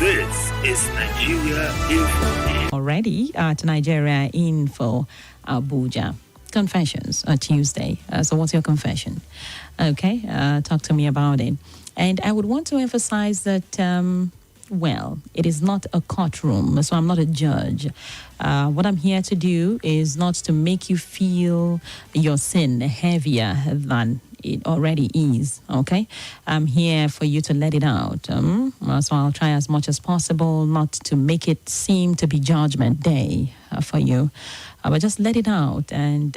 This is Nigeria Info. Already at Nigeria Info, Abuja. Confessions Tuesday. So what's your confession? Okay, talk to me about it. And I would want to emphasize that, well, it is not a courtroom, so I'm not a judge. What I'm here to do is not to make you feel your sin heavier than it already is, okay? I'm here for you to let it out. So I'll try as much as possible not to make it seem to be judgment day for you. But just let it out and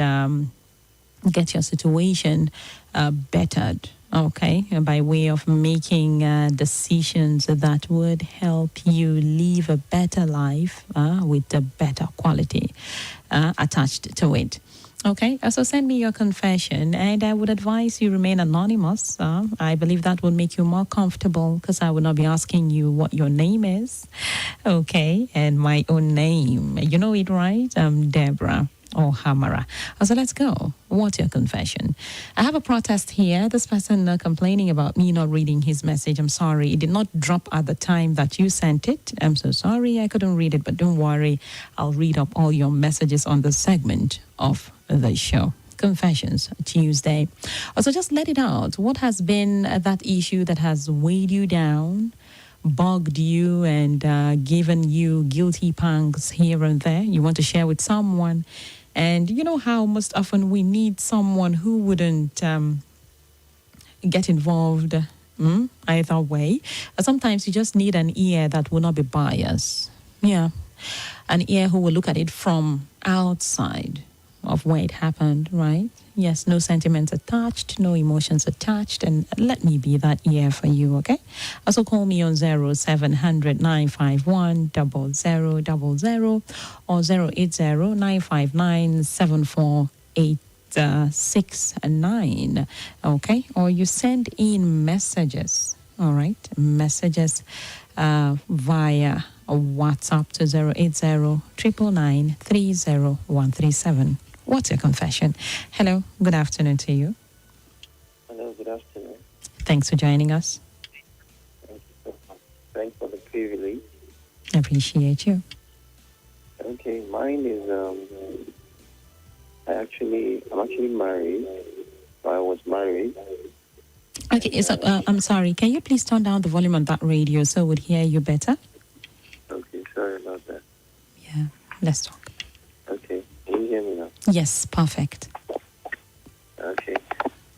get your situation bettered, okay? By way of making decisions that would help you live a better life with a better quality attached to it. Okay, so send me your confession, and I would advise you remain anonymous. I believe that would make you more comfortable because I will not be asking you what your name is. Okay, and my own name. You know it, right? I'm Deborah or Hamara. So let's go. What's your confession? I have a protest here. This person complaining about me not reading his message. I'm sorry. It did not drop at the time that you sent it. I'm so sorry. I couldn't read it, but don't worry. I'll read up all your messages on the segment of the show. Confessions Tuesday. Also, just let it out. What has been that issue that has weighed you down, bugged you, and given you guilty pangs here and there? You want to share with someone. And you know how most often we need someone who wouldn't get involved either way. Sometimes you just need an ear that will not be biased. Yeah. An ear who will look at it from outside of where it happened, right? Yes, no sentiments attached, no emotions attached, and let me be that ear for you, okay? Also call me on 0700 951 0000 or 080 959 74869, okay? Or you send in messages, all right? Messages via WhatsApp to 080 999 30137. What's your confession? Hello, good afternoon to you. Hello, good afternoon. Thanks for joining us. Thank you so much. Thanks for the privilege. I appreciate you. Okay, mine is I'm actually married. I was married. Okay, so I'm sorry. Can you please turn down the volume on that radio so we'd hear you better? Okay, sorry about that. Yeah, let's talk. Okay, can you hear me now? Yes, perfect. Okay,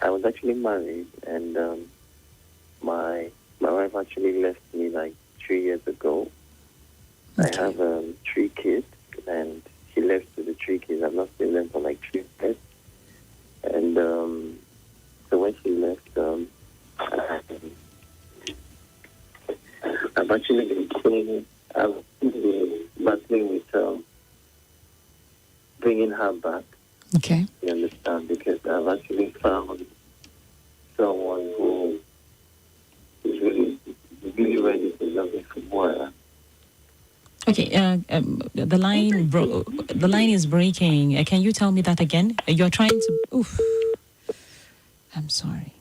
I was actually married, and my wife actually left me like 3 years ago. Okay. I have 3 kids, and she left with the 3 kids. I've not seen them for like 3 years. And so when she left, I've actually been battling with bringing her back. Okay. You understand? Because I've actually found someone who is really ready to love me for more. Okay, the line is breaking. Can you tell me that again? You're trying to... Oof. I'm sorry.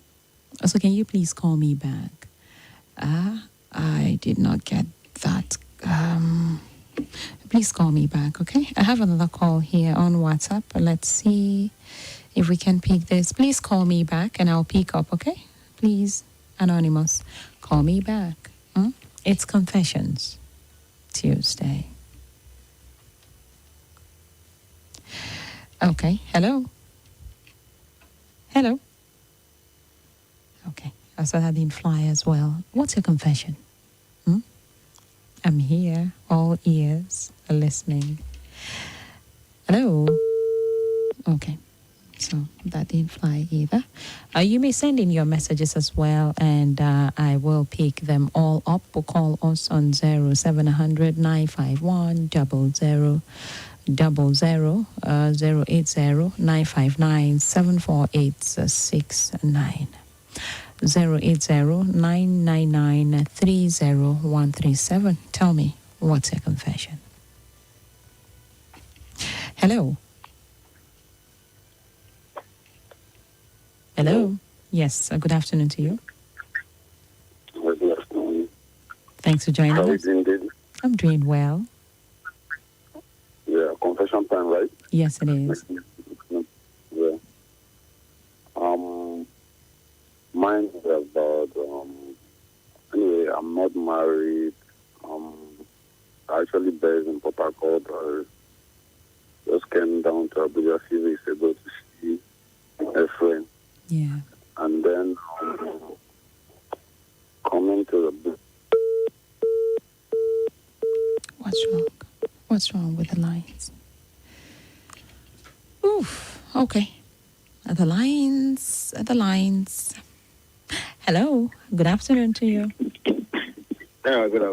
So can you please call me back? I did not get that. Please call me back, okay? I have another call here on WhatsApp. Let's see if we can pick this. Please call me back and I'll pick up, okay? Please, anonymous, call me back. It's Confessions Tuesday. Okay, hello? Hello? Okay, so that didn't fly as well. What's your confession? I'm here, all ears, listening. Hello? Okay, so that didn't fly either. You may send in your messages as well, and I will pick them all up. Or call us on 0700 951 0000 080 959 74869. 080-999-30137. Tell me, what's your confession? Hello? Hello? Yes, good afternoon to you. Good afternoon. Thanks for joining How are you us. doing, Debby? I'm doing well. Yeah, confession time, right? Yes, it is. Yeah. Mine is about, anyway, I'm not married. I actually based in Port Harcourt. I just came down to Abuja a few weeks ago to see a friend. Yeah. And then coming to the What's wrong? What's wrong with the lines? Oof. Okay. The lines. Hello. Good afternoon to you. Yeah, good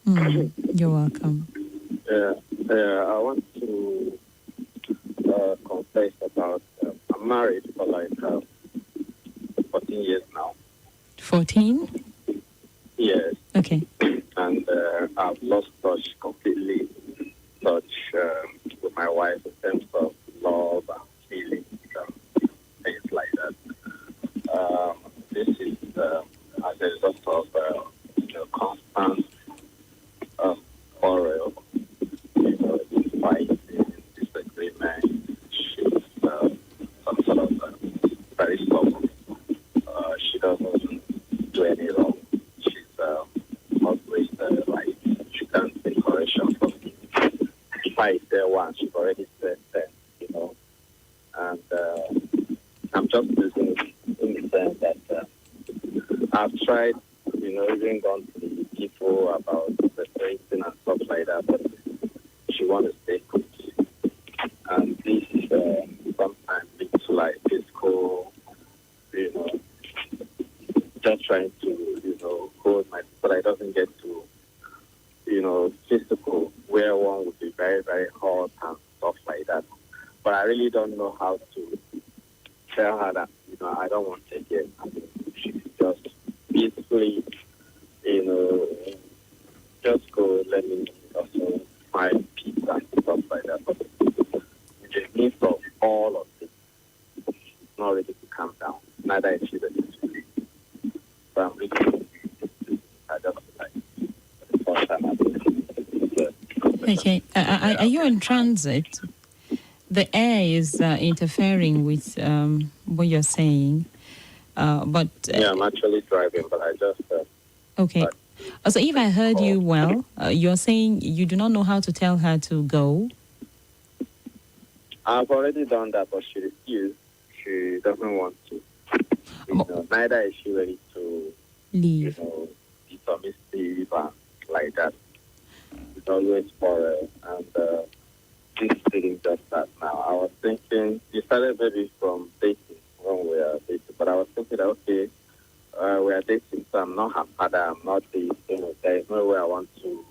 afternoon. You're welcome. I want to confess about I'm married for like 14 years now. 14? Yes, Okay. and I've lost touch completely. Touch with my wife in terms of love and feelings and things like that. This is as a result of constant quarrel, fighting, disagreement. She's some sort of very stubborn. She doesn't do any wrong. She's always right. She can't take correction from me. If I say one, she's already said 10, And I'm just losing it in the sense that I've tried, even gone to the people about separating and stuff like that, but she wants to stay put. And this sometimes leads to like physical, just trying to, hold my, but I doesn't get to, physical, where one would be very, very hot and stuff like that. But I really don't know how to tell her that, I don't want to again. I mean, she could just basically, just go, let me also find peace and stuff like that. But in the midst of all of this, she's not ready to calm down. Neither is she ready to leave. So I'm really, I just like, for the first time I've been. Okay. Are you in transit? The air is interfering with what you're saying. But Yeah, I'm actually driving, but I just... okay. So if I heard you well, you're saying you do not know how to tell her to go. I've already done that, but she refused. She doesn't want to. Neither is she ready to Leave. be submissive and like that. It's always for and this is feeling just that now. I was thinking, you started maybe from dating when we were dating, but I was thinking that, okay, we are dating, so I'm not her father, I'm not the, there is no way I want to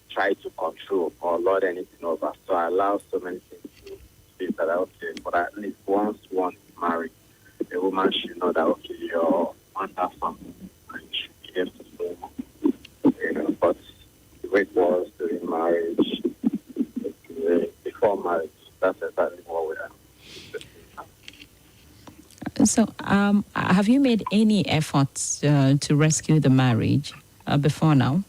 try to control or lord anything over. So I allow so many things to be that, okay, but at least once one is married, a woman should know that, okay, you're under something and you should be able to know, but the way it was during marriage, before marriage, that's exactly what we are. So, have you made any efforts to rescue the marriage before now?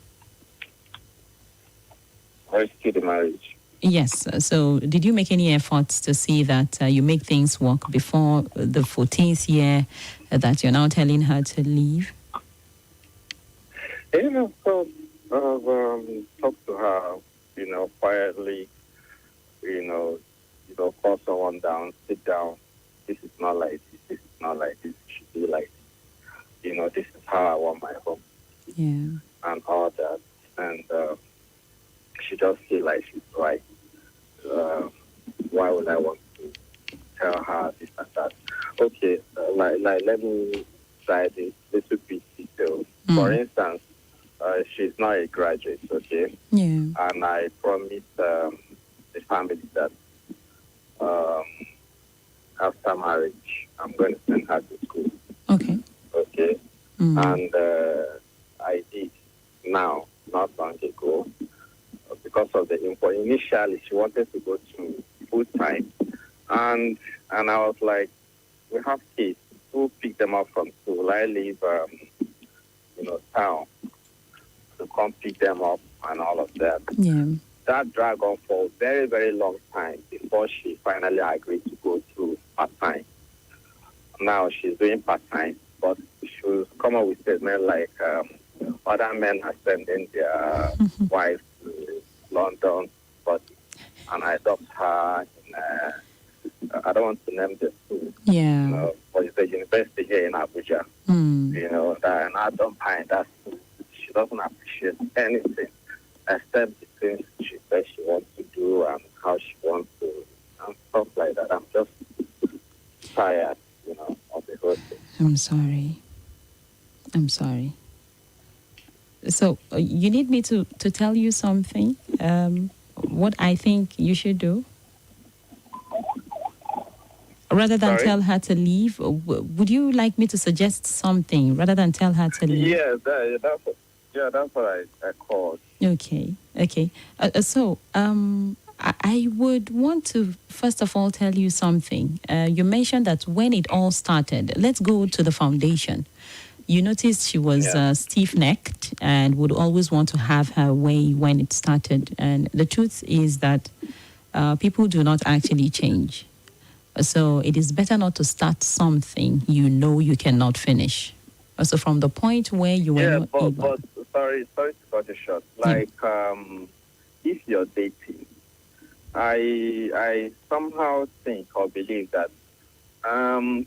Rescue the marriage. Yes. So, did you make any efforts to see that you make things work before the 14th year that you're now telling her to leave? So talk to her, quietly, call someone down, sit down. This is not like this. This is not like this. It should be like this. This is how I want my home. Yeah. And all that. And she just feel like she's right. Why would I want to tell her this and that? Okay, let me try this little bit detail. For instance, she's not a graduate, okay? Yeah. And I promised the family that after marriage, I'm going to send her to school. Okay. Okay? And I did now, not long ago, because of the import. Initially, she wanted to go to full time. And I was like, we have kids. Who pick them up from school? I live, town. To come pick them up and all of that. Yeah. That dragged on for a very, very long time before she finally agreed to go to part-time. Now she's doing part-time, but she will come up with statements like other men are sending their wives to London, but and I adopt her in, I don't want to name the school, Yeah. but it's a university here in Abuja. That, and I don't find that she doesn't appreciate anything except the things she says she wants to do and how she wants to, and stuff like that. I'm just tired, of the whole thing. I'm sorry. I'm sorry. So you need me to tell you something, what I think you should do? Rather than Sorry? tell her to leave, would you like me to suggest something rather than tell her to leave? Yeah, that's what I called. Okay. So I would want to first of all tell you something. You mentioned that when it all started, let's go to the foundation. You noticed she was stiff-necked and would always want to have her way when it started. And the truth is that people do not actually change. So it is better not to start something you know you cannot finish. So from the point where you were not able... but sorry to cut you short. Like, if you're dating, I somehow think or believe that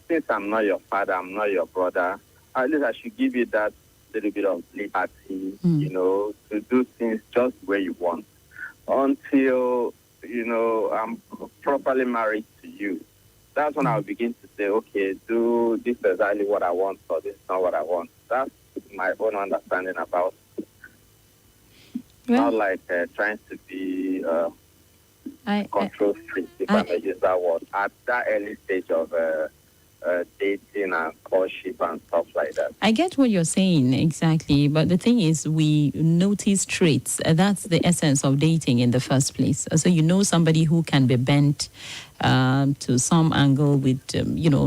since I'm not your father, I'm not your brother, at least I should give you that little bit of liberty, to do things just where you want until, I'm properly married to you. That's when I'll begin to say, okay, do this exactly what I want or this is not what I want. That's my own understanding about it. Not like trying to be control freak, if I may use that word, at that early stage of dating and courtship and stuff like that. I get what you're saying, exactly. But the thing is, we notice traits. That's the essence of dating in the first place. So you know somebody who can be bent to some angle with,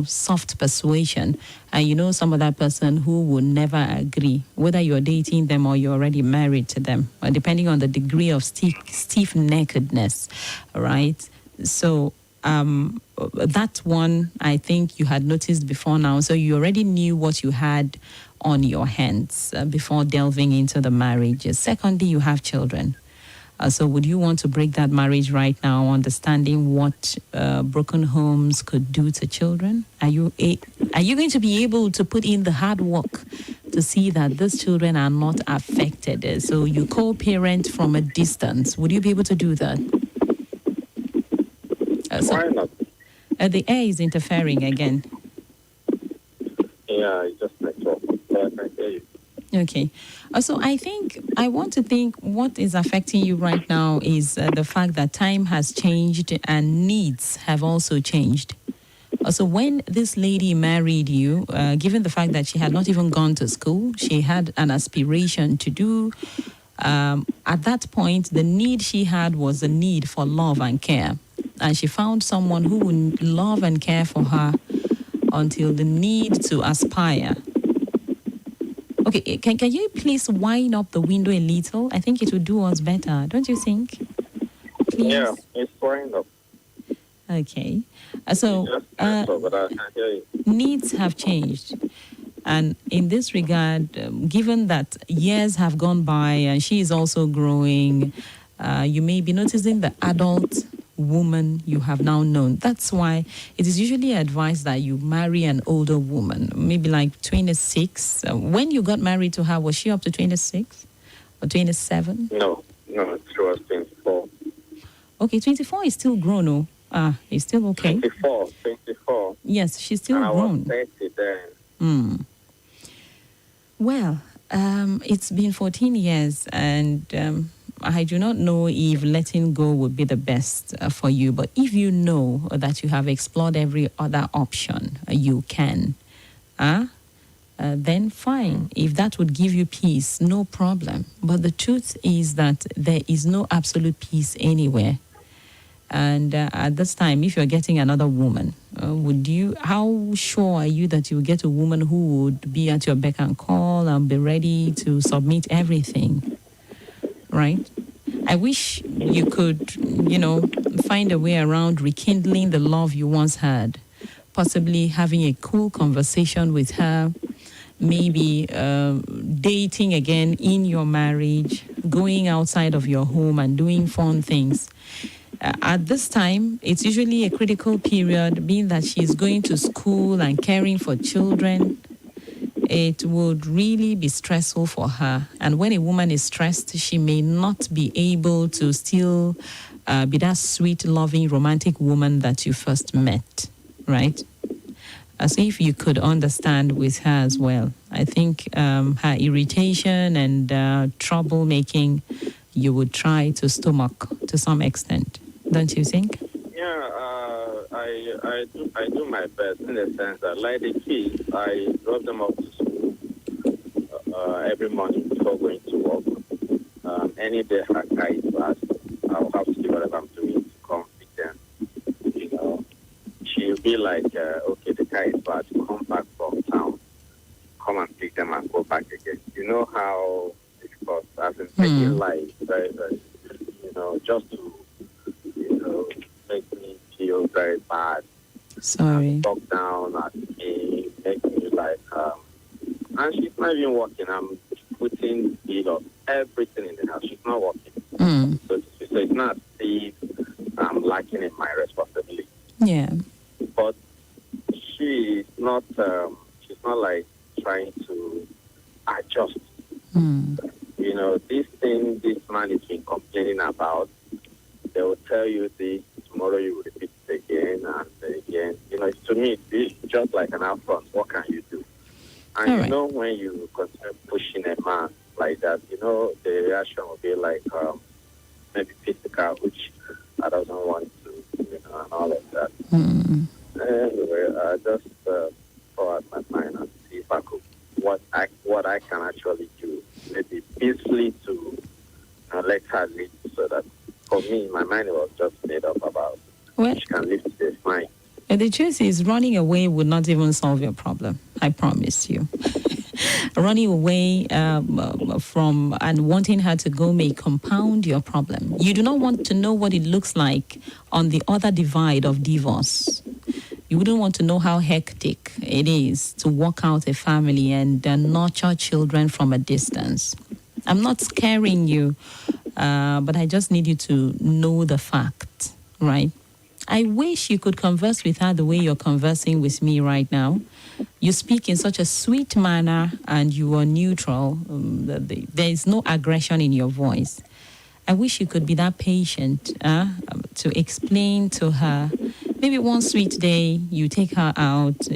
soft persuasion. And you know some other person who will never agree, whether you're dating them or you're already married to them, depending on the degree of stiff-neckedness, right? So that one, I think you had noticed before now. So you already knew what you had on your hands before delving into the marriage. Secondly, you have children. So would you want to break that marriage right now, understanding what broken homes could do to children? Are you going to be able to put in the hard work to see that these children are not affected? So you co-parent from a distance. Would you be able to do that? Why not? The air is interfering again. Yeah, it just makes up. But I can hear you. Okay. So I want to think what is affecting you right now is the fact that time has changed and needs have also changed. So when this lady married you, given the fact that she had not even gone to school, she had an aspiration to do. At that point, the need she had was a need for love and care. And she found someone who would love and care for her until the need to aspire. Okay, can you please wind up the window a little? I think it would do us better, don't you think? Please. Yeah, it's wind up. Okay. So, but I can hear you. Needs have changed. And in this regard, given that years have gone by and she is also growing, you may be noticing the adult woman you have now known. That's why it is usually advised that you marry an older woman, maybe like 26. When you got married to her, was she up to 26 or 27? No, she was 24. Okay, 24 is still grown, it's still okay. 24. Yes, she's still and grown. I was 30 then. Well, it's been 14 years and I do not know if letting go would be the best for you, but if you know that you have explored every other option you can, then fine. If that would give you peace, no problem. But the truth is that there is no absolute peace anywhere. And at this time, if you're getting another woman, how sure are you that you'll get a woman who would be at your beck and call and be ready to submit everything? right? I wish you could, find a way around rekindling the love you once had, possibly having a cool conversation with her, maybe dating again in your marriage, going outside of your home and doing fun things. At this time, it's usually a critical period, being that she's going to school and caring for children. It would really be stressful for her. And when a woman is stressed, she may not be able to still be that sweet, loving, romantic woman that you first met, right? As if you could understand with her as well. I think her irritation and troublemaking, you would try to stomach to some extent, don't you think? Yeah, I do my best in the sense that, like the kids, I drop them off to school every morning before going to work. Any day her car is bad, I'll have to do whatever I'm doing to come pick them. She'll be like, okay, the car is bad, come back from town, come and pick them and go back again. You know how difficult I've been taking life, very, very, just to, make me feel very bad. Sorry. Talk down at me, make me like, and she's not even working. I'm putting everything in the house. She's not working. So it's not as if I'm lacking in my responsibility. Yeah. But she's not like trying to adjust. This thing this man has been complaining about, they will tell you this, tomorrow you will repeat it again and again. To me, it's just like an affront. What can you do? And All right. when you continue pushing a man like that, the reaction will be like maybe physical, which I doesn't want to, and all of that. Anyway, I just throw out my mind and see if I could what I can actually do, maybe peacefully to let her lead, so that for me, my mind was just made up about she can live today fine. The truth is, running away would not even solve your problem. I promise you. Running away from and wanting her to go may compound your problem. You do not want to know what it looks like on the other divide of divorce. You wouldn't want to know how hectic it is to walk out a family and nurture children from a distance. I'm not scaring you, but I just need you to know the fact, right? I wish you could converse with her the way you're conversing with me right now. You speak in such a sweet manner and you are neutral. There is no aggression in your voice. I wish you could be that patient to explain to her. Maybe one sweet day you take her out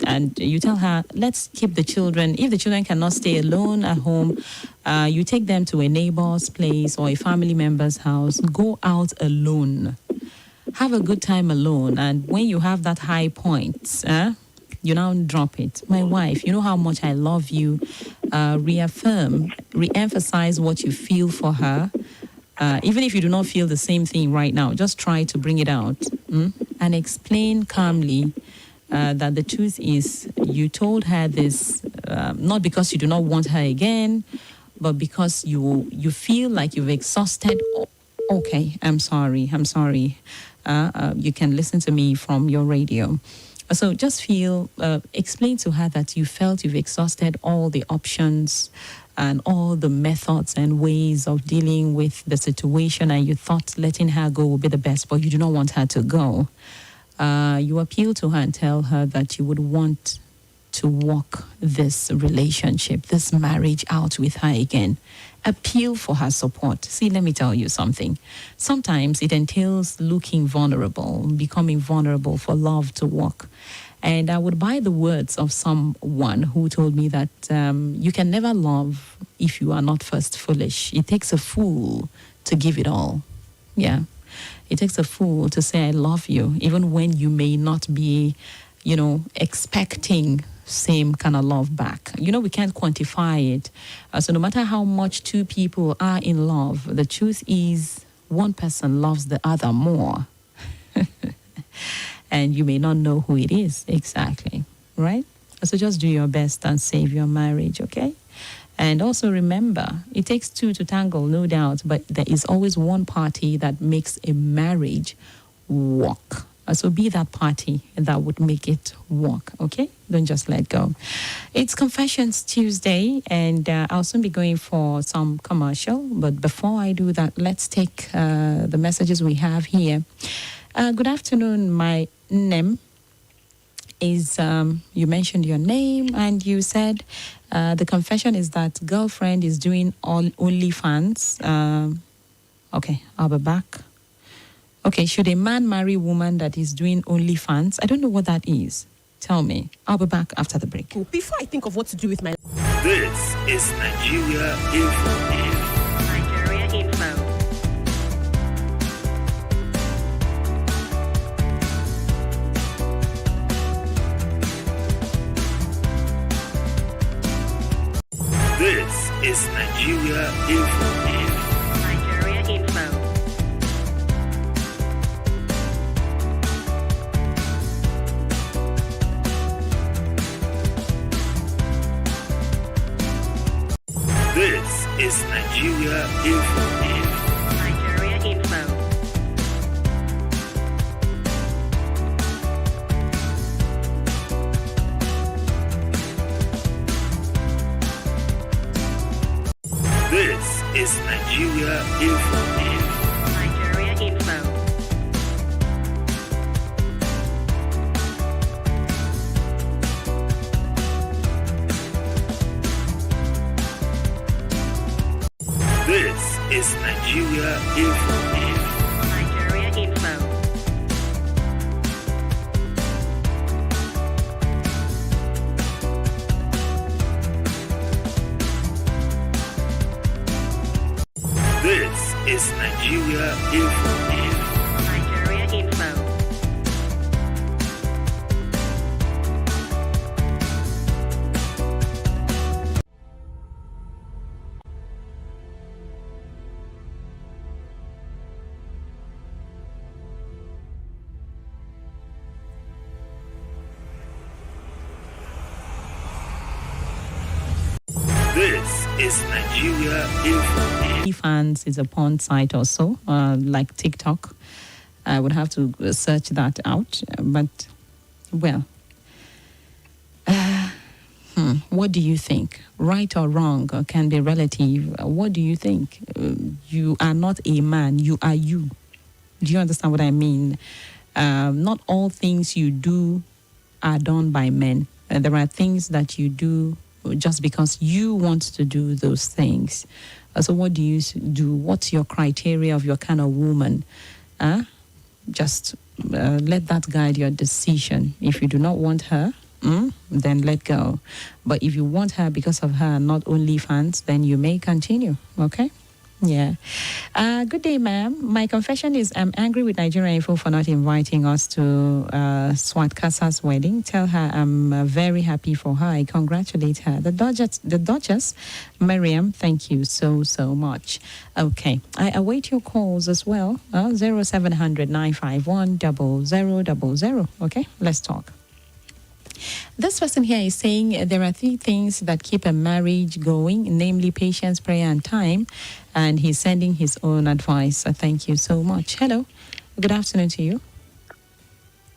and you tell her, let's keep the children. If the children cannot stay alone at home, you take them to a neighbor's place or a family member's house. Go out alone. Have a good time alone. And when you have that high point, you now drop it. My wife, you know how much I love you. Re-emphasize what you feel for her. Even if you do not feel the same thing right now, just try to bring it out and explain calmly that the truth is you told her this not because you do not want her again, but because you feel like you've exhausted. Okay, I'm sorry. You can listen to me from your radio. So just explain to her that you felt you've exhausted all the options and all the methods and ways of dealing with the situation, and you thought letting her go would be the best, but you do not want her to go. You appeal to her and tell her that you would want to walk this relationship, this marriage out with her again. Appeal for her support. See, let me tell you something. Sometimes it entails looking vulnerable, becoming vulnerable for love to work. And I would buy the words of someone who told me that you can never love if you are not first foolish. It takes a fool to give it all. Yeah. It takes a fool to say, I love you, even when you may not be, expecting same kind of love back. We can't quantify it. So no matter how much two people are in love, the truth is one person loves the other more. And you may not know who it is exactly, right? So just do your best and save your marriage, okay? And also remember, it takes two to tangle, no doubt, but there is always one party that makes a marriage work. So be that party that would make it work, okay? Don't just let go. It's Confessions Tuesday, and I'll soon be going for some commercial. But before I do that, let's take the messages we have here. Good afternoon, my name is, you mentioned your name, and you said the confession is that girlfriend is doing all OnlyFans. Okay, I'll be back. Okay, should a man marry woman that is doing OnlyFans? I don't know what that is. Tell me. I'll be back after the break. Before I think of what to do with my... This is Nigeria Info. Nigeria Info. This is Nigeria Info. Nigeria Info. This is Nigeria Info. Nigeria Info. This is Nigeria Info. Nigeria Info. This is Nigeria Info. Nigeria Info. This is Nigeria Info. Nigeria Info. This is Nigeria Info. Fans is a porn site also, like TikTok. I would have to search that out. But, well, what do you think? Right or wrong can be relative. What do you think? You are not a man, you are you. Do you understand what I mean? Not all things you do are done by men. There are things that you do just because you want to do those things. So what do you do? What's your criteria of your kind of woman? Just let that guide your decision. If you do not want her, then let go. But if you want her because of her, not only fans, then you may continue. Okay? Yeah. Good day, ma'am. My confession is I'm angry with Nigeria Info for not inviting us to Swat Kasa's wedding. Tell her I'm very happy for her. I congratulate her. The Duchess, Miriam, thank you so much. Okay. I await your calls as well. 0700 951 0000. Okay? Let's talk. This person here is saying there are three things that keep a marriage going, namely patience, prayer, and time. And he's sending his own advice. Thank you so much. Hello. Good afternoon to you.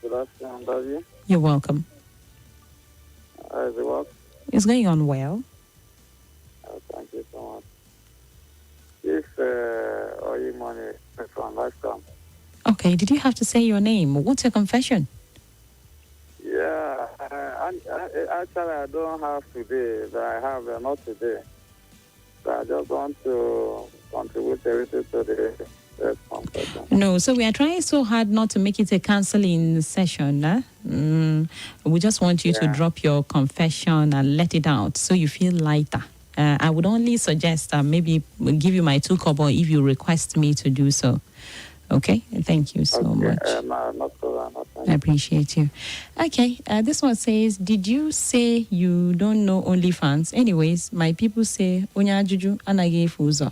Good afternoon, Debby. You're welcome. How's it work? It's going on well. Thank you so much. If oil money from lifetime. Okay. Did you have to say your name? What's your confession? Yeah, actually, I don't have today, but I have not today. So I just want to contribute everything to the confession. No, so we are trying so hard not to make it a counseling session. We just want you to drop your confession and let it out so you feel lighter. I would only suggest maybe give you my 2 kobo if you request me to do so. Okay, thank you so much. I appreciate you. Okay, this one says, did you say you don't know OnlyFans? Anyways, my people say, Onya Juju Anage Fuzo.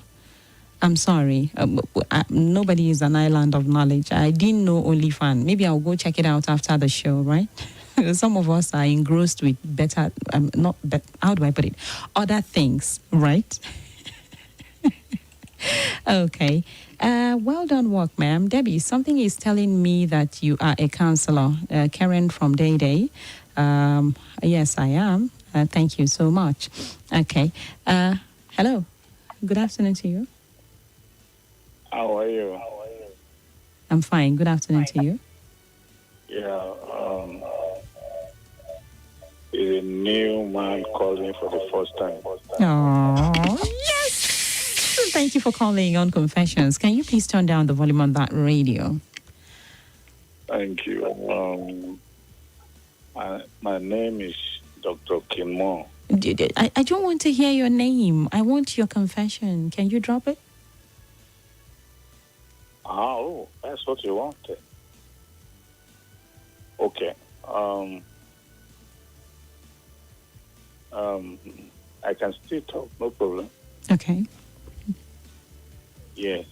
I'm sorry. Nobody is an island of knowledge. I didn't know OnlyFans. Maybe I'll go check it out after the show, right? some of us are engrossed with better, not, how do I put it? Other things, right? Okay. Well done work, ma'am. Debbie, something is telling me that you are a counselor. Karen from Day Day. Yes, I am. Thank you so much. Okay. Hello. Good afternoon to you. How are you? I'm fine. Good afternoon to you. Yeah, is a new man calling for the first time. Oh, yes. Thank you for calling on Confessions. Can you please turn down the volume on that radio? Thank you. My name is Dr. Kinmo. I don't want to hear your name. I want your confession. Can you drop it? Oh, that's what you wanted. Okay. I can still talk, no problem. Okay. Yes.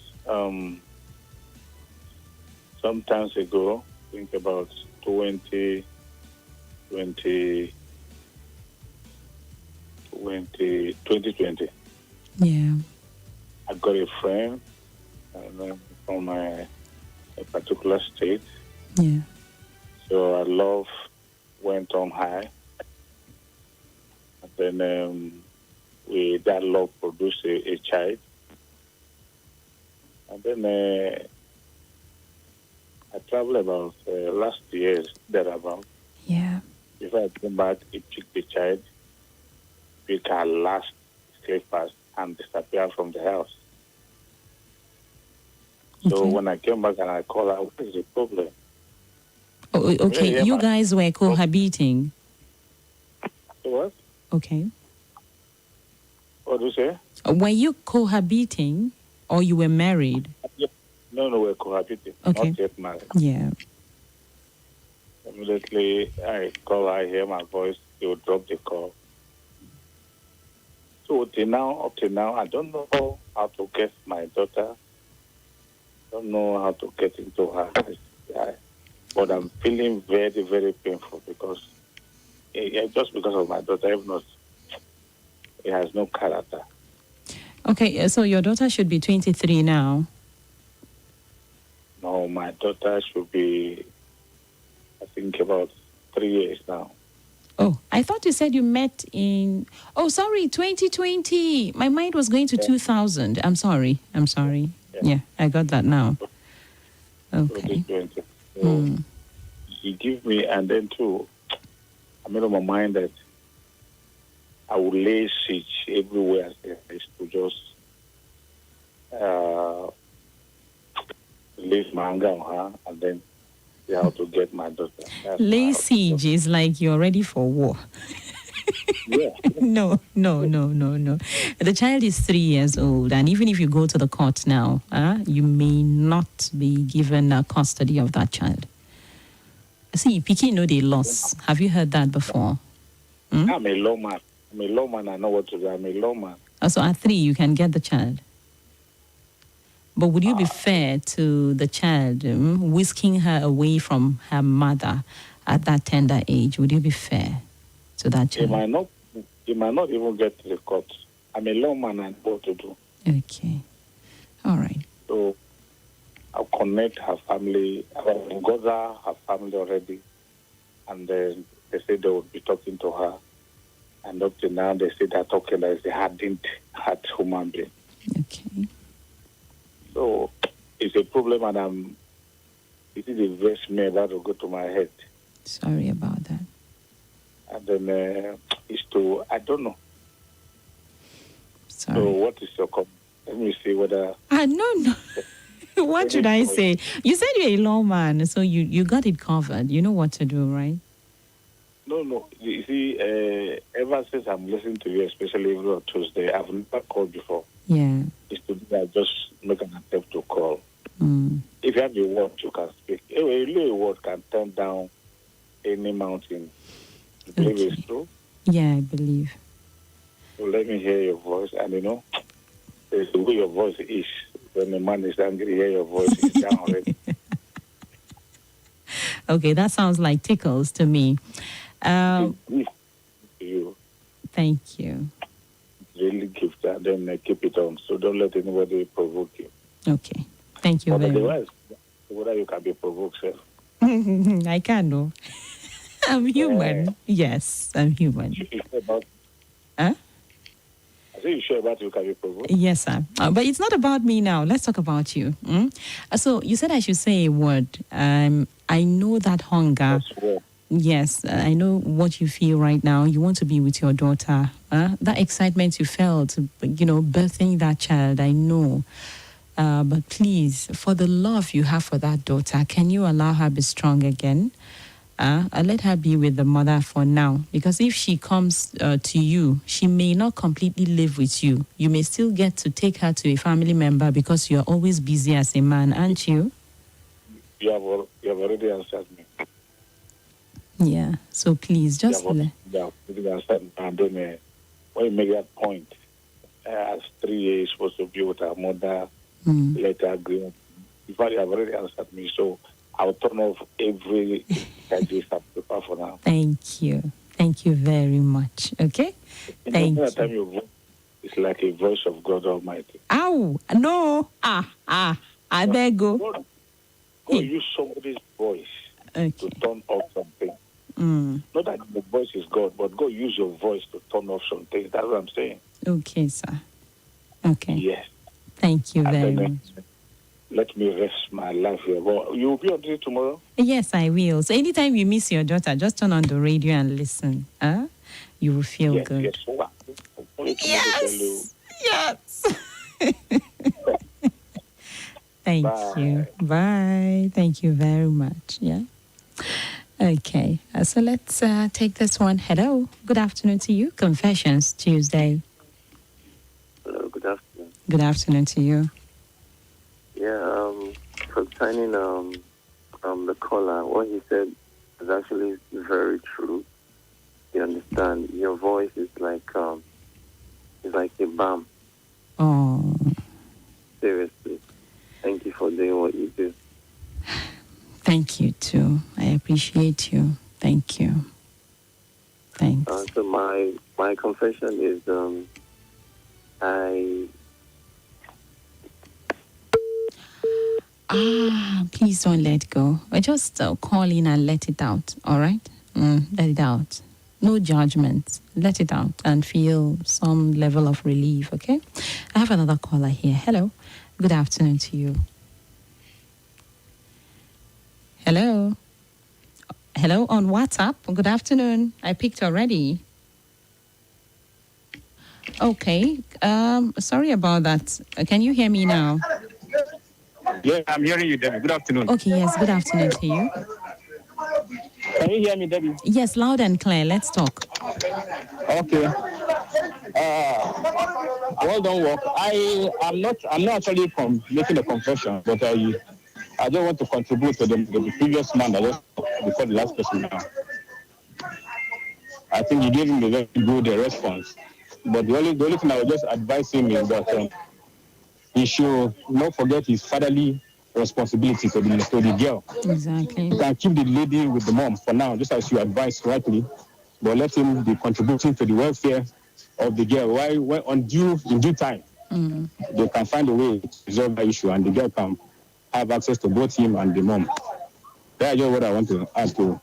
Sometimes ago, think about 2020, Yeah. I got a friend from a particular state. Yeah. So our love went on high. And then that love produced a child. And then I traveled about last years thereabout. Yeah. Before I came back, he took the child, pick her last slippers, and disappeared from the house. So Okay. when I came back and I called her, what is the problem? Oh, okay. Yeah, You guys were cohabiting. What? Okay. What do you say? Were you cohabiting or you were married? No, we're cohabiting. Okay. Not yet married. Yeah. Immediately, I call her, I hear my voice, they will drop the call. So up till now, I don't know how to get my daughter. Don't know how to get into her. But I'm feeling very, very painful because just because of my daughter, if not, it has no character. Okay, so your daughter should be 23 now. No, my daughter should be, I think, about 3 years now. Oh, I thought you said you met in... Oh, sorry, 2020. My mind was going to 2000. I'm sorry. Yeah, I got that now. Okay. 2020. So he gave me, and then too, I made up my mind that I would lay siege everywhere there is to just release my anger on her and then see how to get my daughter. Lay siege is like you're ready for war. Yeah. No. The child is 3 years old, and even if you go to the court now, you may not be given custody of that child. See, Pikin know they lost. Have you heard that before? I'm a lawman. I know what to do. I'm a lawman. So at 3, you can get the child. But would you be fair to the child, whisking her away from her mother at that tender age? Would you be fair to that child? He might not even get to the court. I'm a lawman and what to do. Okay. All right. So I'll connect her family. I've got her family already. And then they said they would be talking to her. And up to now, they say they're talking as a hardened heart human being. Okay. So it's a problem, and it is a verse me that will go to my head. Sorry about that. And then I don't know. Sorry. So what is your comment? Let me see whether... No. What should I say? You said you're a lawman, so you got it covered. You know what to do, right? No. You see, ever since I'm listening to you, especially every Tuesday, I've never called before. Yeah. It's to do I just make an attempt to call. Mm. If you have a word, you can speak. A word can turn down any mountain. You believe it's true? Yeah, I believe. So let me hear your voice. And there's the way your voice is. When the man is angry, hear your voice is down already. Okay, that sounds like tickles to me. If you Thank you. really give that, then keep it on. So don't let anybody provoke you. Okay, thank you But very much. otherwise, whether you can be provoked, sir. I can know. I'm human. Yes, I'm human. You sure about, Huh? I say you sure about you can be provoked? Yes, sir. But it's not about me now. Let's talk about you. So you said I should say a word. I know that hunger. That's well. Yes, I know what you feel right now. You want to be with your daughter. That excitement you felt, birthing that child, I know. But please, for the love you have for that daughter, can you allow her be strong again? Let her be with the mother for now. Because if she comes to you, she may not completely live with you. You may still get to take her to a family member because you're always busy as a man, aren't you? You have already answered me. Yeah. So please, You just... have already answered me. And then when you make that point, as 3 years supposed to be with her mother, let her agree. In fact, you have already answered me. So I'll turn off every paper for now. Thank you. Thank you very much. Okay? Thank you. Time your voice is like a voice of God Almighty. Ow! No! I beg go. God use somebody's voice Okay. to turn off something. Not that the voice is God, but God use your voice to turn off something. That's what I'm saying. Okay, sir. Okay. Yes. Thank you And very then, much. let me rest my life here. Well, you will be on duty tomorrow? Yes, I will. So anytime you miss your daughter, just turn on the radio and listen. You will feel Yes, good. yes. So what? Yes. Yes. Thank Bye. you. Bye. Thank you very much. Yeah. Okay. So let's take this one. Hello. Good afternoon to you. Confessions Tuesday. Hello, good afternoon. Good afternoon to you. Yeah, concerning the caller, what he said is actually very true. You understand? Your voice is like a balm. Oh, Seriously. Thank you for doing what you do. thank you too. I appreciate you. Thank you. Thanks. So my confession is Please don't let go. Just call in and let it out, all right? Let it out. No judgment. Let it out and feel some level of relief, okay? I have another caller here. Hello. Good afternoon to you. Hello. Hello on WhatsApp. Good afternoon. I picked already. Okay. Sorry about that. Can you hear me now? Yeah, I'm hearing you, Debbie. Good afternoon. Okay, yes. Good afternoon to you. Can you hear me, Debbie? Yes, loud and clear. Let's talk. Okay. Well done, work. I'm not actually making a confession, but I don't want to contribute to the previous man that just before the last person now. I think he gave him a very good response. But the only thing I would just advise him is that he should not forget his fatherly responsibility to the girl. Exactly. You can keep the lady with the mom for now, just as you advised rightly, but let him be contributing to the welfare of the girl. Why in due time, they can find a way to resolve the issue, and the girl can have access to both him and the mom. That's just what I want to ask you.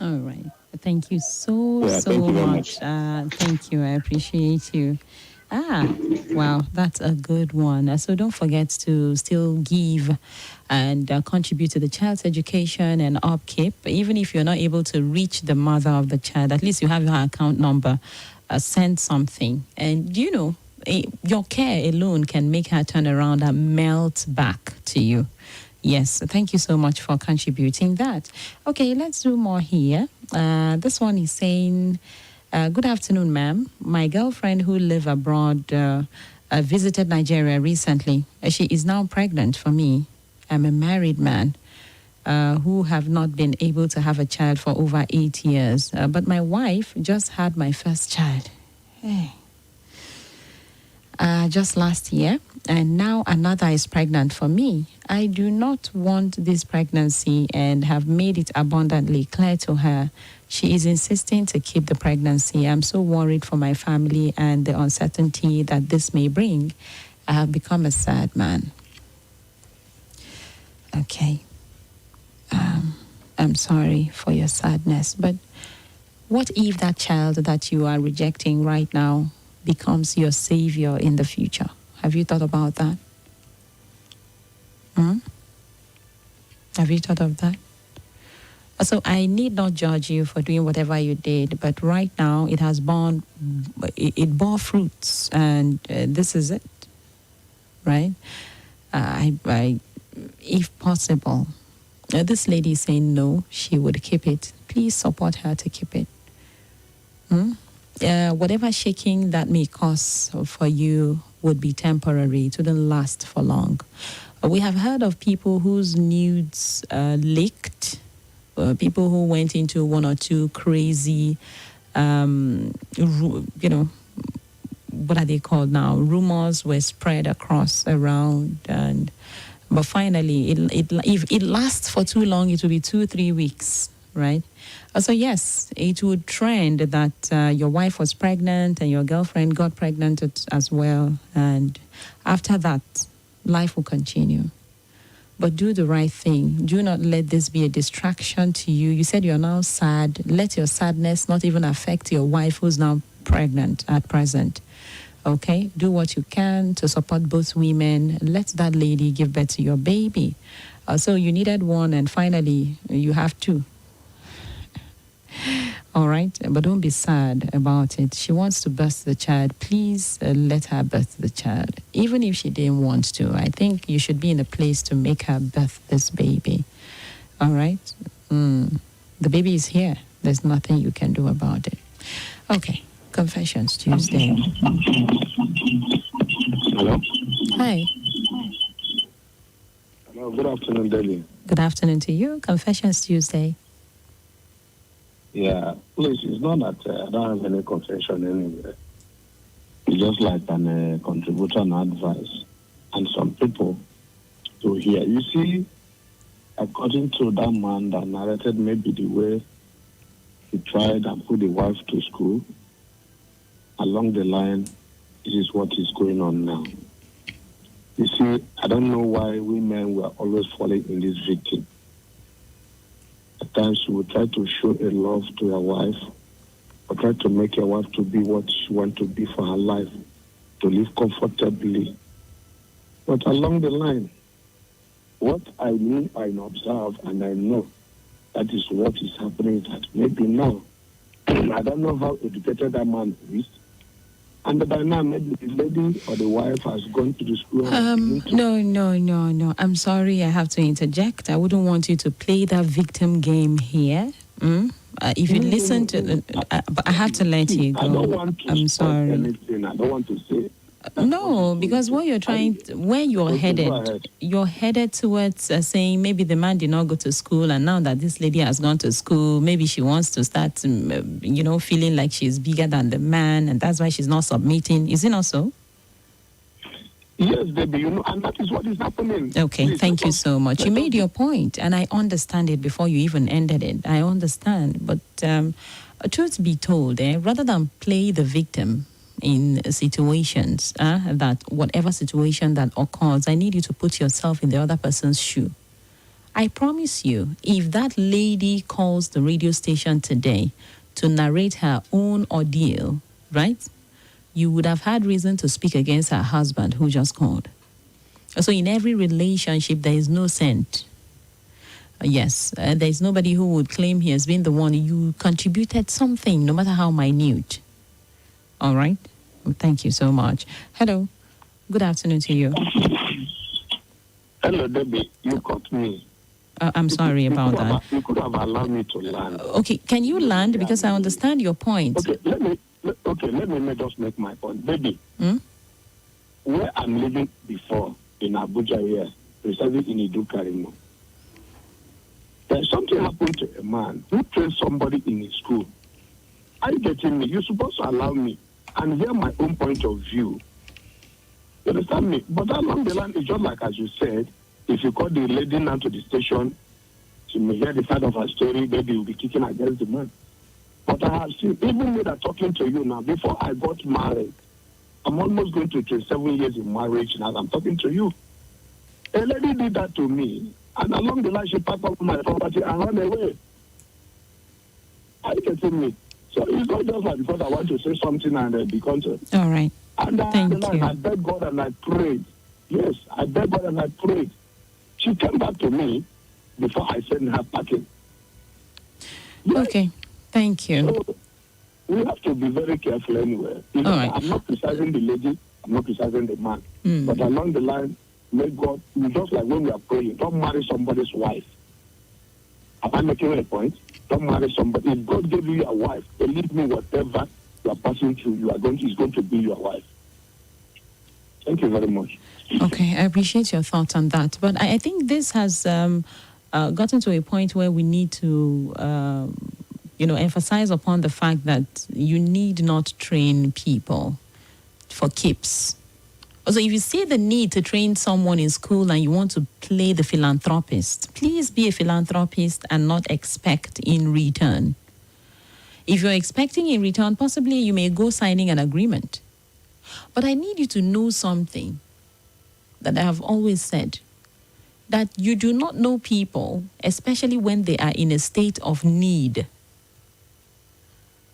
All right. Thank you so thank you very much. Thank you. I appreciate you. Wow, that's a good one. So don't forget to still give and contribute to the child's education and upkeep. Even if you're not able to reach the mother of the child, at least you have her account number. Send something. And your care alone can make her turn around and melt back to you. Yes, thank you so much for contributing that. Okay, let's do more here. This one is saying, good afternoon, ma'am. My girlfriend who live abroad visited Nigeria recently. She is now pregnant for me. I'm a married man who have not been able to have a child for over 8 years. But my wife just had my first child. just last year, and now another is pregnant for me. I do not want this pregnancy and have made it abundantly clear to her. She is insisting to keep the pregnancy. I'm so worried for my family and the uncertainty that this may bring. I have become a sad man. Okay. I'm sorry for your sadness, but what if that child that you are rejecting right now becomes your savior in the future? Have you thought about that? Have you thought of that? So I need not judge you for doing whatever you did, but right now it has it bore fruits, and this is it, right? If possible, this lady is saying no, she would keep it. Please support her to keep it. Whatever shaking that may cause for you would be temporary. It wouldn't last for long. We have heard of people whose nudes leaked, people who went into one or two crazy, what are they called now? Rumors were spread around, but finally, if it lasts for too long, it will be 2-3 weeks, right? So yes, it would trend that your wife was pregnant and your girlfriend got pregnant as well, and after that, life will continue. But do the right thing. Do not let this be a distraction to you. You said you're now sad. Let your sadness not even affect your wife who's now pregnant at present. Okay? Do what you can to support both women. Let that lady give birth to your baby. So you needed one, and finally you have two. All right? But don't be sad about it. She wants to birth the child. Please let her birth the child. Even if she didn't want to, I think you should be in a place to make her birth this baby. All right? The baby is here. There's nothing you can do about it. Okay. Confessions Tuesday. Hello? Hi. Hello, good afternoon, Debby. Good afternoon to you. Confessions Tuesday. Yeah, please, it's not that I don't have any confession anywhere. It's just like an contributor and advice. And some people to hear. You see, according to that man that narrated maybe the way he tried and put the wife to school, along the line, this is what is going on now. You see, I don't know why we men were always falling in this victim. At times, we try to show a love to your wife, or try to make your wife to be what she wants to be for her life, to live comfortably. But along the line, what I knew, I observe, and I know that is what is happening. That maybe now, I don't know how educated that man is, and by now maybe the lady or the wife has gone to the school. No. I'm sorry, I have to interject. I wouldn't want you to play that victim game here. If you listen to, but I have to let you go. I don't want to I'm sorry. Anything. I don't want to say. No, because what you're trying, where you're headed towards saying maybe the man did not go to school, and now that this lady has gone to school, maybe she wants to start, feeling like she's bigger than the man, and that's why she's not submitting. Is it not so? Yes, baby, and that is what is happening. Okay, Please, thank you so much. You made your point, and I understand it before you even ended it. I understand, but truth be told, rather than play the victim in situations, that whatever situation that occurs, I need you to put yourself in the other person's shoe. I promise you, if that lady calls the radio station today to narrate her own ordeal, right, you would have had reason to speak against her husband who just called. So in every relationship, there is no saint. Yes, there is nobody who would claim he has been the one. You contributed something, no matter how minute. All right. Well, thank you so much. Hello. Good afternoon to you. Hello, Debbie. You caught me. I'm sorry about that. You could have allowed me to land. Okay. Can you land? Because I understand your point. Okay. Let me just make my point. Baby, where I'm living before, in Abuja here, precisely in Idukarimo, there's something happened to a man who trained somebody in his school. Are you getting me? You're supposed to allow me and hear my own point of view. You understand me? But along the line, it's just like as you said, if you call the lady now to the station, she may hear the side of her story, maybe you'll be kicking against the man. But I have seen, even when I'm talking to you now, before I got married, I'm almost going to 27 years in marriage now. I'm talking to you. A lady did that to me, and along the line, she packed up my property and ran away. Are you getting me? So it's not just like because I want to say something and be content. All right. And Thank you. I begged God and I prayed. Yes, I begged God and I prayed. She came back to me before I sent her packing. Yes. Okay. Thank you. So we have to be very careful anyway. All right. I'm not criticizing the lady, I'm not criticizing the man. But along the line, may God, just like when we are praying, don't marry somebody's wife. Am I making a point? Don't marry somebody. If God gave you a wife, believe me, whatever you are passing through, is going to be your wife. Thank you very much. Okay, I appreciate your thoughts on that. But I think this has gotten to a point where we need to, emphasize upon the fact that you need not train people for keeps. Also, if you see the need to train someone in school and you want to play the philanthropist, please be a philanthropist and not expect in return. If you're expecting in return, possibly you may go signing an agreement. But I need you to know something that I have always said, that you do not know people, especially when they are in a state of need.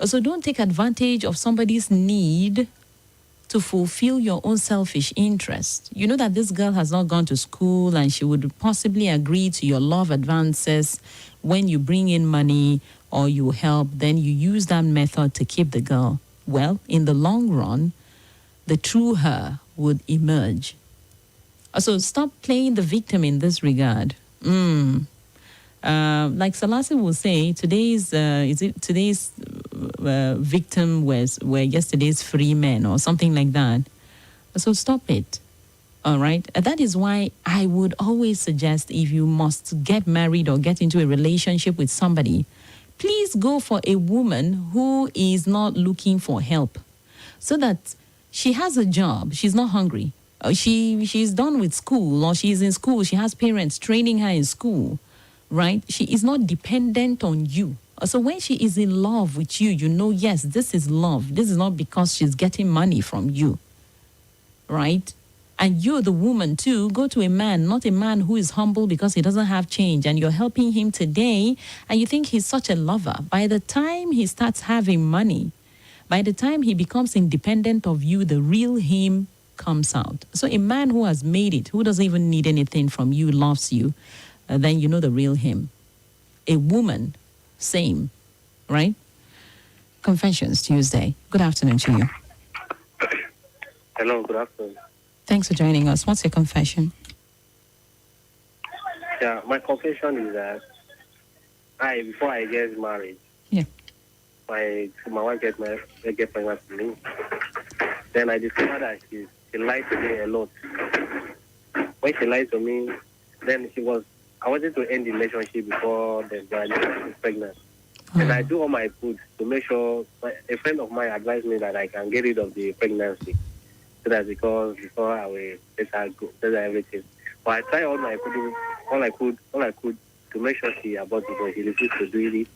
So don't take advantage of somebody's need to fulfill your own selfish interest. You know that this girl has not gone to school and she would possibly agree to your love advances when you bring in money or you help, then you use that method to keep the girl. Well, in the long run, the true her would emerge. So stop playing the victim in this regard. Like Selassie will say, today's victim were yesterday's free men or something like that. So stop it. All right. That is why I would always suggest, if you must get married or get into a relationship with somebody, please go for a woman who is not looking for help, so that she has a job, she's not hungry. She's done with school, or she's in school, she has parents training her in school, right? She is not dependent on you. So when she is in love with you, you know, yes, this is love. This is not because she's getting money from you, right? And you're the woman too. Go to a man, not a man who is humble because he doesn't have change, and you're helping him today and you think he's such a lover. By the time he starts having money, by the time he becomes independent of you, the real him comes out. So a man who has made it, who doesn't even need anything from you, loves you, then you know the real him. A woman, same, right? Confessions Tuesday. Good afternoon to you. Hello, good afternoon. Thanks for joining us. What's your confession? Yeah, my confession is that before I get married, Yeah. my wife get pregnant with me. Then I discovered that she lied to me a lot. When she lied to me, then I wanted to end the relationship before then, but I was pregnant. And I do all my good to make sure. A friend of mine advised me that I can get rid of the pregnancy, so that before I will let her go, let her everything. But I tried all I could to make sure she aborted, but she refused to do it.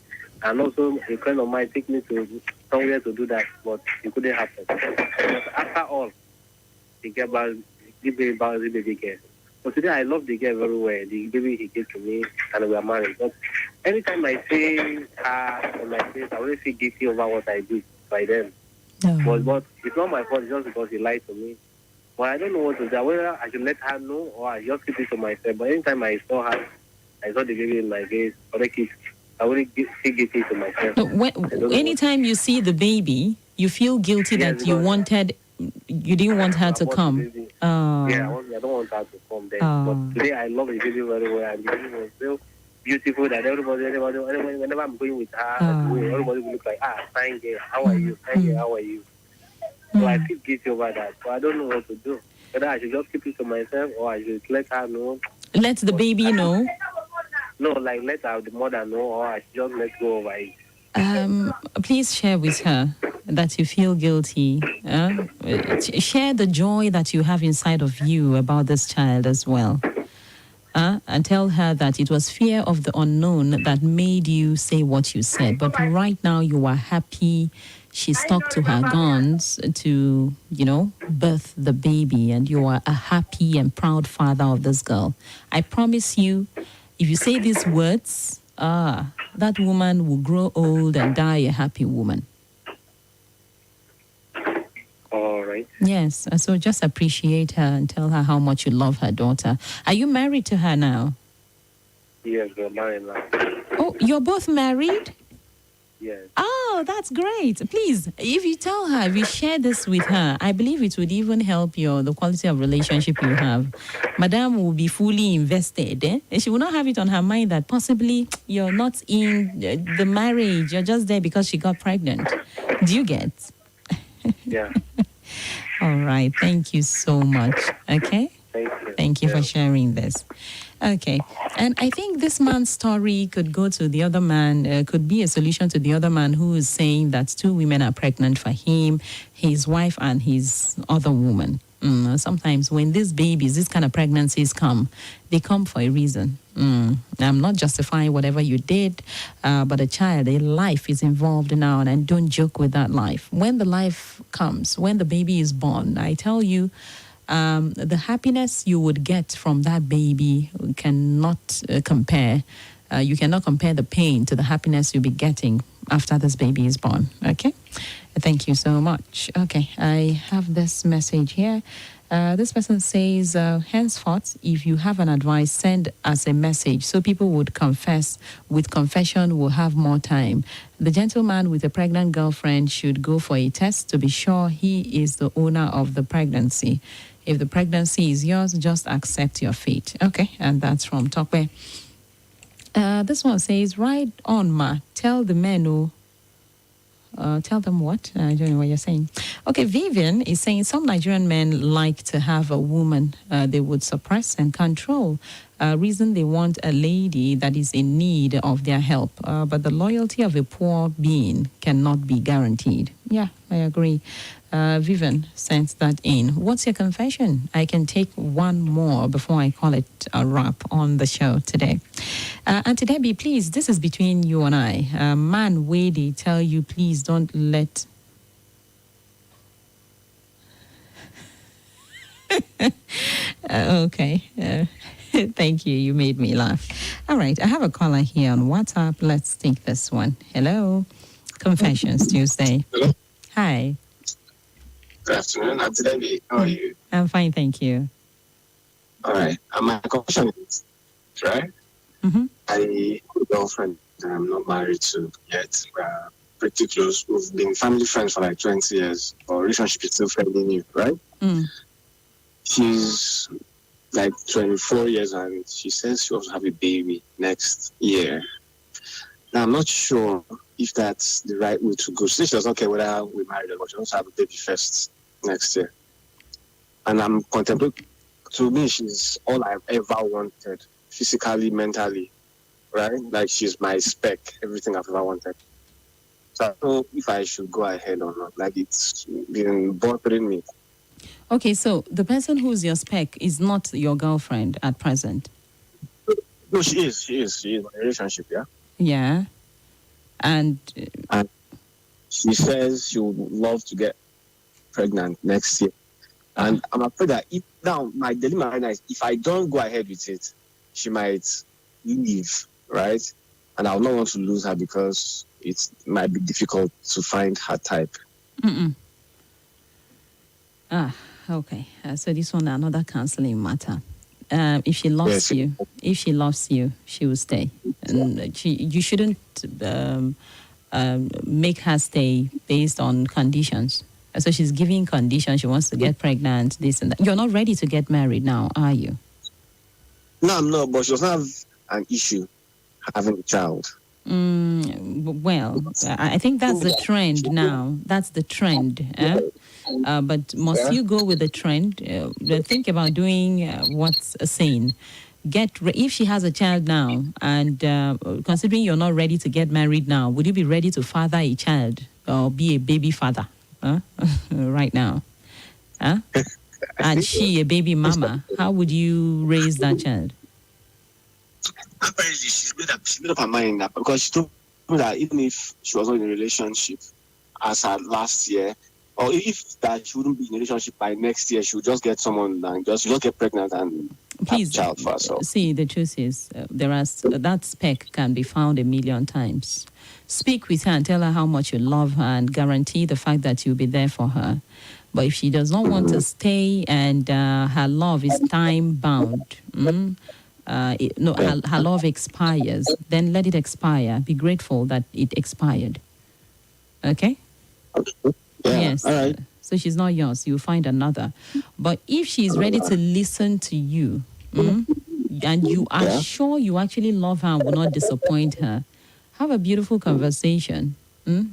And also, a friend of mine took me to somewhere to do that, but it couldn't happen. But after all, he gave me about the baby girl. But today I love the girl very well. The baby he gave to me, and we are married. But anytime I see her on my face, I always feel guilty over what I do by them. But it's not my fault, it's just because he lied to me. But I don't know what to do. Whether I should let her know or I just keep it to myself. But anytime I saw the baby in my face, I already feel guilty to myself. So anytime you see the baby, you feel guilty that you didn't want her to come. Yeah, I don't want her to come there. But today I love the baby very well, and the baby was so beautiful that everybody, whenever I'm going with her, everybody will look like, fine girl, how are you? Fine girl, how are you? So I feel guilty over that. So I don't know what to do. Whether I should just keep it to myself or I should let her know. Let the baby know? No, like let the mother know, or I should just let go over it. Please share with her. that you feel guilty. Share the joy that you have inside of you about this child as well. And tell her that it was fear of the unknown that made you say what you said. But right now you are happy. She stuck to her guns to, birth the baby. And you are a happy and proud father of this girl. I promise you, if you say these words, that woman will grow old and die a happy woman. All right. Yes, so just appreciate her and tell her how much you love her daughter. Are you married to her now? Yes, we're married now. Oh, you're both married? Yes. Oh, that's great. Please, if you tell her, if you share this with her, I believe it would even help the quality of relationship you have. Madam will be fully invested. And she will not have it on her mind that possibly you're not in the marriage. You're just there because she got pregnant. Do you get? Yeah. All right. Thank you so much. Okay? Thank you. Thank you for sharing this. Okay. And I think this man's story could go to the other man, could be a solution to the other man who is saying that two women are pregnant for him, his wife and his other woman. Sometimes when these babies, these kind of pregnancies come, they come for a reason. I'm not justifying whatever you did, but a life is involved now, and don't joke with that life. When the life comes, when the baby is born, I tell you, the happiness you would get from that baby cannot compare. You cannot compare the pain to the happiness you'll be getting after this baby is born. Okay? Thank you so much. Okay, I have this message here. This person says, henceforth, if you have an advice, send us a message so people would confess. With confession, we'll have more time. The gentleman with a pregnant girlfriend should go for a test to be sure he is the owner of the pregnancy. If the pregnancy is yours, just accept your fate. Okay, and that's from Tokwe. This one says, right on, ma. Tell the men who... tell them what? I don't know what you're saying. Okay, Vivian is saying some Nigerian men like to have a woman they would suppress and control. Reason they want a lady that is in need of their help. But the loyalty of a poor being cannot be guaranteed. Yeah, I agree. Vivian sent that in. What's your confession? I can take one more before I call it a wrap on the show today. And to Debby, please, this is between you and I. Man, where they tell you, please don't let... Okay. Thank you. You made me laugh. All right. I have a caller here on WhatsApp. Let's take this one. Hello. Confessions Tuesday. Hello. Hi. Good afternoon. I'm Debby. How are you? I'm fine. Thank you. All right. My confession is, right? Mm-hmm. I have a girlfriend that I'm not married to yet. We're pretty close. We've been family friends for like 20 years. Our relationship is still fairly new, right? She's like 24 years and she says she wants to have a baby next year. Now, I'm not sure if that's the right way to go. She says she doesn't care whether we're married or not. She wants to have a baby first next year. And I'm contemplating, to me, she's all I've ever wanted, physically, mentally, right? Like she's my spec, everything I've ever wanted. So I don't know if I should go ahead or not. Like it's been bothering me. Okay, so the person who's your spec is not your girlfriend at present? No, she is. She is in a relationship, yeah? Yeah. And she says she would love to get pregnant next year. And I'm afraid that my dilemma right now is if I don't go ahead with it, she might leave, right? And I'll not want to lose her because it might be difficult to find her type. Okay. So this one, another counseling matter. If she loves you, she will stay. And you shouldn't make her stay based on conditions. So she's giving conditions. She wants to get pregnant, this and that. You're not ready to get married now, are you? No, I'm not. But she doesn't have an issue having a child. Well, I think that's the trend now. That's the trend. But must you go with the trend? Think about doing what's sane. If she has a child now, and considering you're not ready to get married now, would you be ready to father a child or be a baby father right now? Huh? And she, a baby mama, how would you raise that child? Apparently, she made up her mind that because she told me that even if she was not in a relationship as her last year, or if that she wouldn't be in a relationship by next year, she would just get someone and just get pregnant and Please, have a child for herself. See, the truth is, that spec can be found a million times. Speak with her and tell her how much you love her and guarantee the fact that you'll be there for her. But if she does not want to stay and her love is time bound, her love expires, then let it expire. Be grateful that it expired. Okay? Yeah, yes. All right. So she's not yours. You'll find another. But if she's ready to listen to you, and you are sure you actually love her and will not disappoint her, have a beautiful conversation.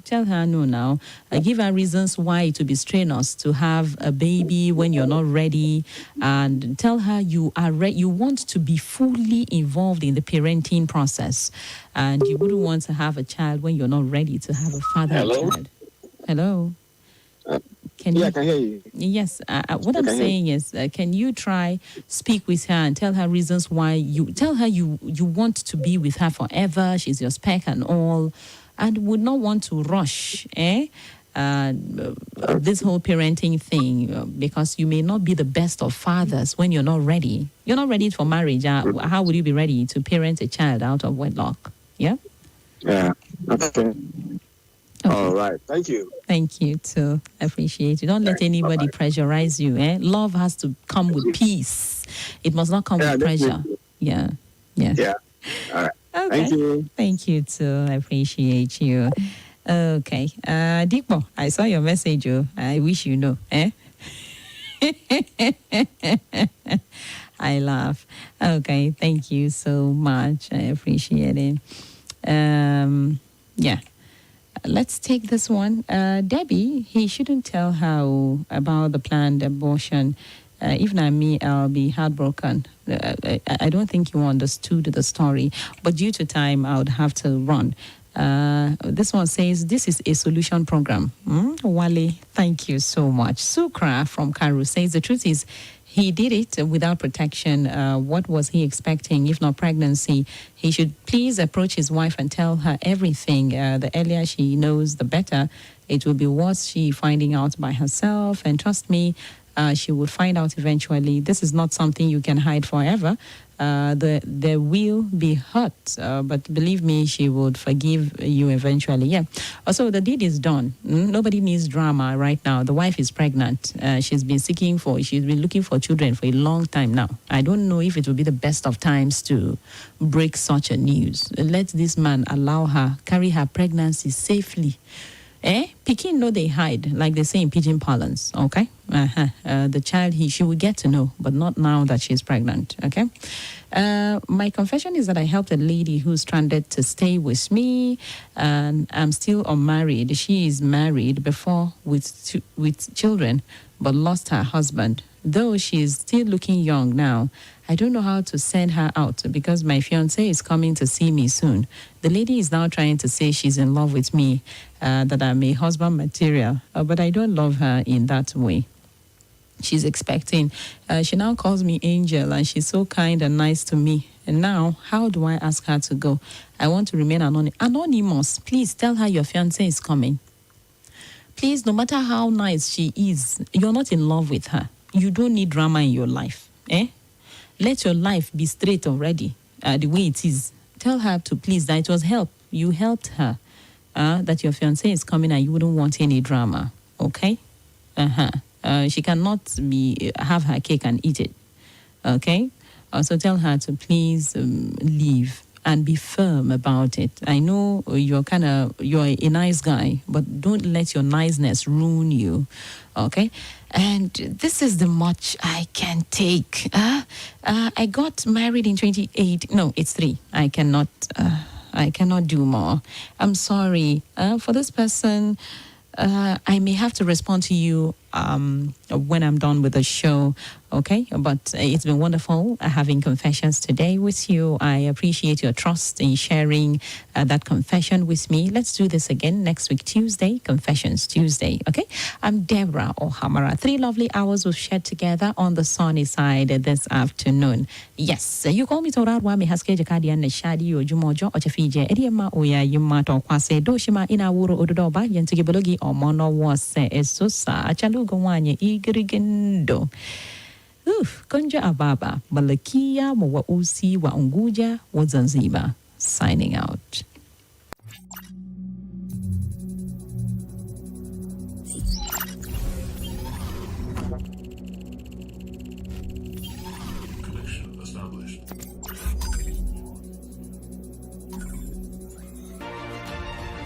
Tell her no now. Give her reasons why it would be strenuous to have a baby when you're not ready, and tell her you are you want to be fully involved in the parenting process, and you wouldn't want to have a child when you're not ready to have a father and child. Hello. I can hear you. Yes. What I'm saying is, can you try speak with her and tell her reasons why you tell her you want to be with her forever. She's your spec and all, and would not want to rush, this whole parenting thing, because you may not be the best of fathers when you're not ready. You're not ready for marriage. How would you be ready to parent a child out of wedlock? Yeah. Yeah. Okay. All right. Thank you. Thank you too. I appreciate you. Don't let anybody pressurize you. Love has to come with peace. It must not come with pressure. Yeah. Yeah. All right. Okay. Thank you. Thank you too. I appreciate you. Okay. Dikbo, I saw your message. I wish you know. I laugh. Okay. Thank you so much. I appreciate it. Yeah. Let's take this one. Debby, he shouldn't tell her about the planned abortion. If not me, I'll be heartbroken. I don't think you understood the story, but due to time, I would have to run. This one says, this is a solution program. Wale, thank you so much. Sukra from Karu says, the truth is, he did it without protection. What was he expecting, if not pregnancy? He should please approach his wife and tell her everything. The earlier she knows, the better. It will be worth she finding out by herself. And trust me, she would find out eventually. This is not something you can hide forever. There will be hurt, but believe me, she would forgive you eventually. Yeah. Also, the deed is done. Nobody needs drama right now. The wife is pregnant. She's been looking for children for a long time now. I don't know if it will be the best of times to break such a news. Let this man allow her carry her pregnancy safely. Pikin know they hide, like they say in pidgin parlance, okay? The child, she will get to know, but not now that she's pregnant, okay? My confession is that I helped a lady who's stranded to stay with me, and I'm still unmarried. She is married before with children, but lost her husband. Though she is still looking young now, I don't know how to send her out because my fiancé is coming to see me soon. The lady is now trying to say she's in love with me, that I'm a husband material, but I don't love her in that way. She's expecting. She now calls me Angel, and she's so kind and nice to me. And now, how do I ask her to go? I want to remain anonymous. Please tell her your fiancé is coming. Please, no matter how nice she is, you're not in love with her. You don't need drama in your life. Let your life be straight already, the way it is. Tell her to please, that it was help. You helped her, that your fiancé is coming and you wouldn't want any drama, okay? She cannot have her cake and eat it, okay? So tell her to please leave and be firm about it. I know you're a nice guy, but don't let your niceness ruin you, okay? And this is the much I can take. I got married in 28. No, it's 3. I cannot do more. I'm sorry. For this person, I may have to respond to you when I'm done with the show. Okay, but it's been wonderful having confessions today with you. I appreciate your trust in sharing that confession with me. Let's do this again next week, Tuesday, Confessions Tuesday. Okay, I'm Deborah Ohamara. 3 lovely hours we've shared together on the sunny side this afternoon. Yes, you call me Torad Wami Haske Jakadi and Shadi or Jumojo or Chafije, Ediama Oya Yumato Kwase, Doshima Inawuro Odoba, Yantigibologi or Mono was Esusa, Chalugawanya Igrigindo. Konja Ababa, Malakia, Mwa Usi, Wa Unguja, wa Zanzibar. Signing out.